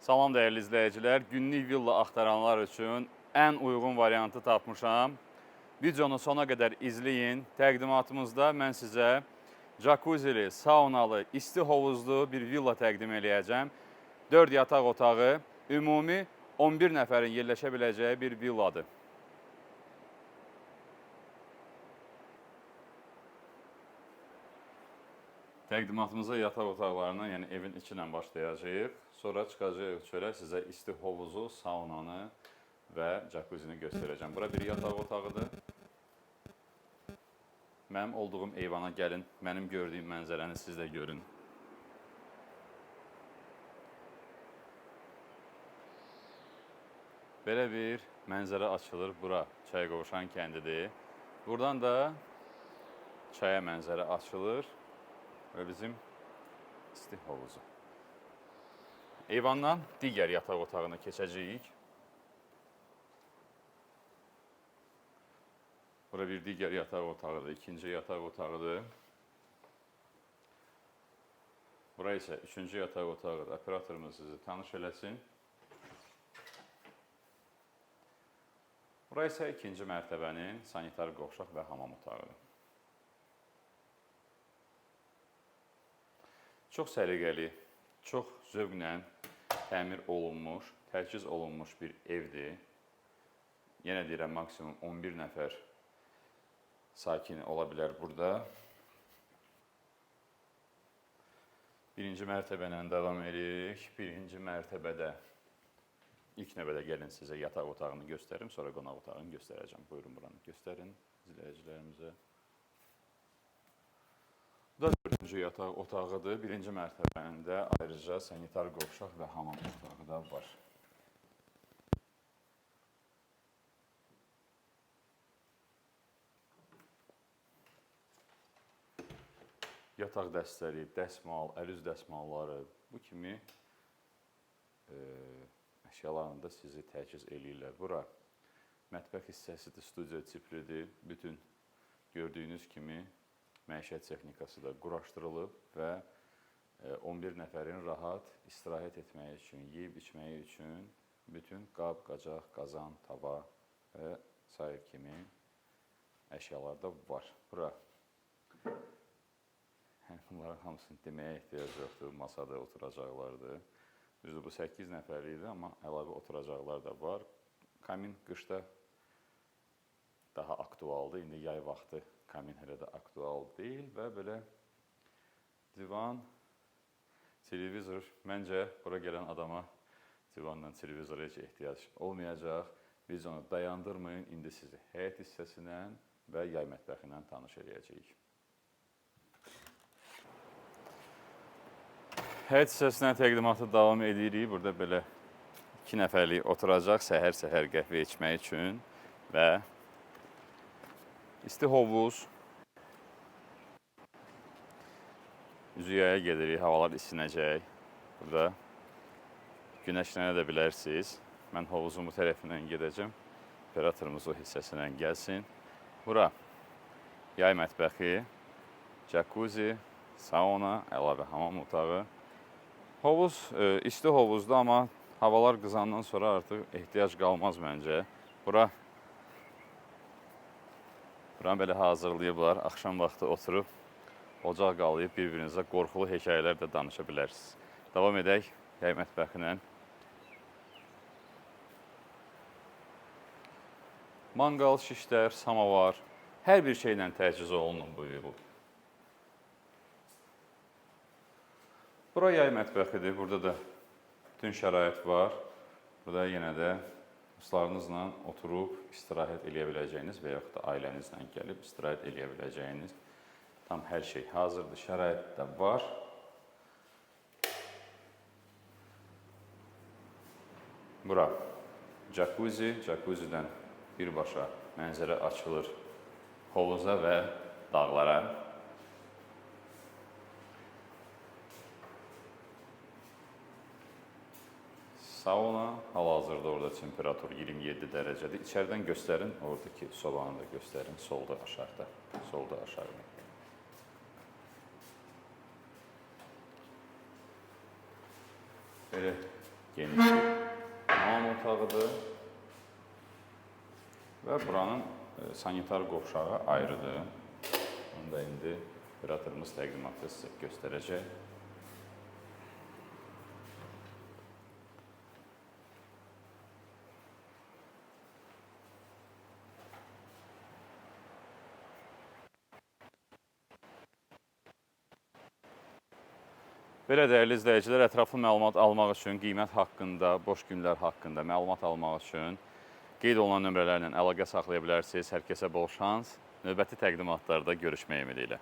Salam dəyərli izləyicilər, günlük villa axtaranlar üçün ən uyğun variantı tapmışam. Videonu sona qədər izləyin. Təqdimatımızda mən sizə jacuzili, saunalı, isti hovuzlu bir villa təqdim eləyəcəm. 4 yataq otağı, ümumi 11 nəfərin yerləşə biləcəyi bir villadır. Təqdimatımıza yataq otaqlarına, yəni evin içi ilə başlayacağıq. Sonra çıxacağıq çölə, sizə isti hovuzu, saunanı və jacuzini göstərəcəm. Bura bir yataq otağıdır. Mənim olduğum eyvana gəlin, mənim gördüyüm mənzərəni siz də görün. Belə bir mənzərə açılır. Bura Çayqovşan kəndidir. Buradan da çaya mənzərə açılır və bizim isti hovuzu. Eyvandan digər yataq otağına keçəcəyik. Bura bir digər yataq otağıdır, ikinci yataq otağıdır. Bura isə üçüncü yataq otağıdır. Operatorumuz sizi tanış eləsin. Bura isə ikinci mərtəbənin sanitar qovşaq və hamam otağıdır. Çox səliqəli, çox zövqlə təmir olunmuş, tərkiz olunmuş bir evdir. Yenə deyirəm, maksimum 11 nəfər sakini ola bilər burada. Birinci mərtəbə ilə davam edirik. Birinci mərtəbədə ilk növbədə gəlin sizə yataq otağını göstərim, sonra qonaq otağını göstərəcəm. Buyurun, buranı göstərin izləyicilərimizə. Bu da 4-cü yataq otağıdır. Birinci mərtəbəndə ayrıca sanitar qovşaq və hamam otağı da var. Yataq dəstəri, dəsmal, əl üz dəsmalları, bu kimi əşyalarında sizi təchiz eləyirlər. Bura mətbəx hissəsidir, studiya tiplidir. Bütün gördüyünüz kimi məişət texnikası da quraşdırılıb və 11 nəfərin rahat istirahət etməyi üçün, yeyib içməyi üçün bütün qab, qacaq, qazan, tava və sair kimi əşyalar da var. Bura bunların hamısını deməyə ehtiyac yoxdur. Masada oturacaqlardır. Düzdür, bu 8 nəfərlikdir, amma əlavə oturacaqlar da var. Kamin qışda daha aktualdır. İndi yay vaxtı kamin hələ də aktual deyil və belə divan, televizor. Məncə, bura gələn adama divanla televizora heç ehtiyac olmayacaq. Biz onu dayandırmayın. İndi sizi həyət hissəsindən və yay mətbəxindən tanış edəcəyik. Həyət hissəsindən təqdimatı davam edirik. Burada belə 2 nəfərlik oturacaq səhər-səhər qəhvə içmək üçün və isti hovuz. Üzüyaya gedirik, havalar isinəcək. Burada günəşlənə də bilərsiniz. Mən hovuzun bu tərəfindən gedəcəm. Operatorumuz o hissəsindən gəlsin. Bura yay mətbəxi, jacuzzi, sauna, əlavə hamam otağı. Hovuz isti hovuzdur, amma havalar qızandan sonra artıq ehtiyac qalmaz məncə. Buranı belə hazırlayıblar. Axşam vaxtı oturub, ocaq qalayıb bir-birinizə qorxulu hekayələr də danışa bilərsiniz. Davam edək yay mətbəxinə. Manqal, şişlər, samavar, hər bir şeylə təchiz olunub bu ev. Bura yay mətbəxidir. Burada da bütün şərait var. Burada yenə də dostlarınızla oturub istirahət eləyə biləcəyiniz və yaxud da ailənizlə gəlib istirahət eləyə biləcəyiniz tam hər şey hazırdır. Şərait də var. Bura jacuzzi. Jacuzzidən birbaşa mənzərə açılır hovuza və dağlara. Sauna, hal-hazırda orada temperatur 27 dərəcədir. İçəridən göstərin, oradakı sobanı da göstərin, solda aşağıda. Solda aşağıda. Belə geniş bir hamam otağıdır. Və buranın sanitar qovşağı ayrıdır. Onu da indi operatorumuz təqdimatda sizə göstərəcək. Belə dəyərli izləyicilər, ətraflı məlumat almaq üçün, qiymət haqqında, boş günlər haqqında məlumat almaq üçün qeyd olunan nömrələrlə əlaqə saxlaya bilərsiniz. Hər kəsə bol şans. Növbəti təqdimatlarda görüşmək ümidi ilə.